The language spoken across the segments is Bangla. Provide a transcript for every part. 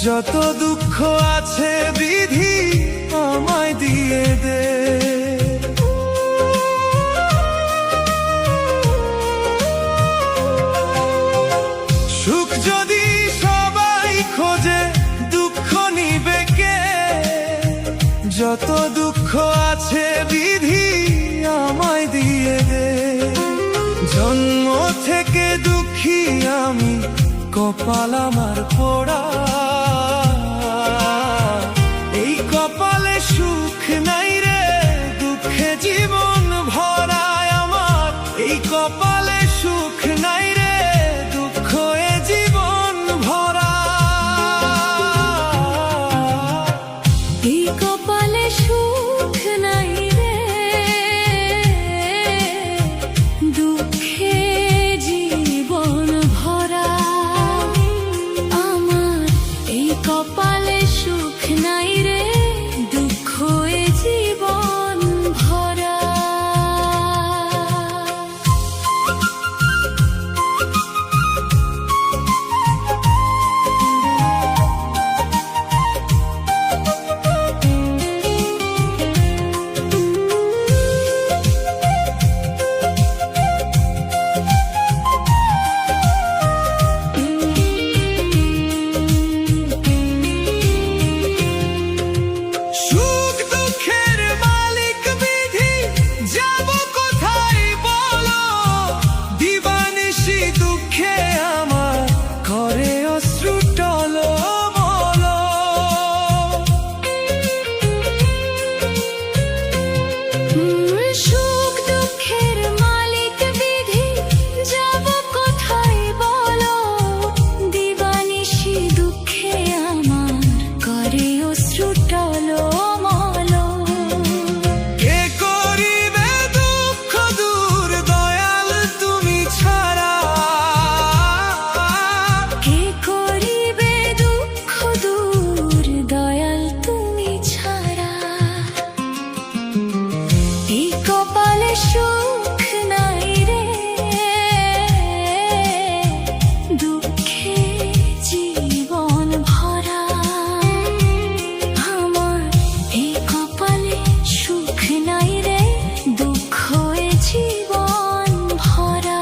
যত দুঃখ আছে বিধি আমায় দিয়ে দে। সুখ যদি সবাই খোঁজে দুঃখ নিবে কে? যত দুঃখ আছে বিধি আমায় দিয়ে দে। জন্ম থেকে দুঃখী আমি, কপাল আমার পোড়া। এই কপালে সুখ নাই রে, দুঃখে জীবন ভরা আমার। এই কপালে সুখ নাই রে, দুঃখ এ জীবন ভরা। এই কপালে সুখ নাই রে, দুঃখে জীবন ভরা আমার। এই কপালে সুখ নাই রে, দুঃখ এ জীবন ভরা। সুখ দুঃখের মালিক বিধি, যাব কোথায় বলো? দিবানিশি দুঃখে আমার করে অশ্রু টলমলো। সুখ দুঃখের মালিক বিধি, যাব কোথায় বলো? দিবানিশি দুঃখে আমার করে অশ্রু টলমলো। কে করিবে দুঃখ দূর দয়াল তুমি ছাড়া? কে করিবে দুঃখ দূর দয়াল তুমি ছাড়া? এই কপালে সুখ নাই রে, দুঃখে জীবন ভরা আমার। এই কপালে সুখ নাই রে, দুঃখ এ জীবন ভরা।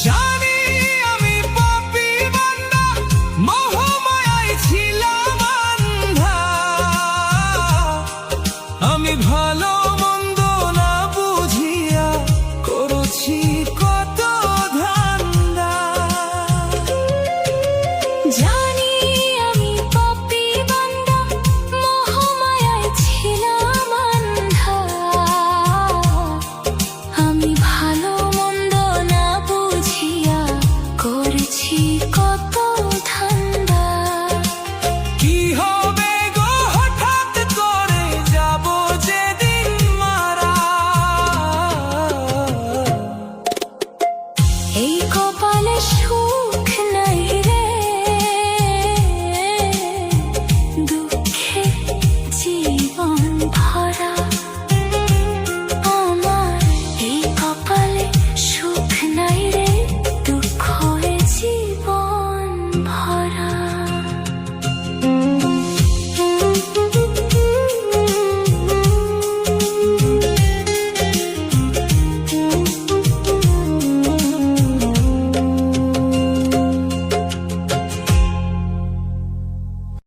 জানি আমি পাপী বান্দা, মোহমায়ায় ছিলাম আন্ধা। আমি ভালো মন্দ না বুঝিয়া করেছি কত ধান্দা। জানি আমি পাপী বান্দা, মোহমায়ায় ছিলাম আন্ধা। আমি ভালো মন্দ না বুঝিয়া করেছি কত ধান্দা। কি হবে গো হঠাৎ করে, যাব যেদিন মারা। এই কপালে সুখ নাই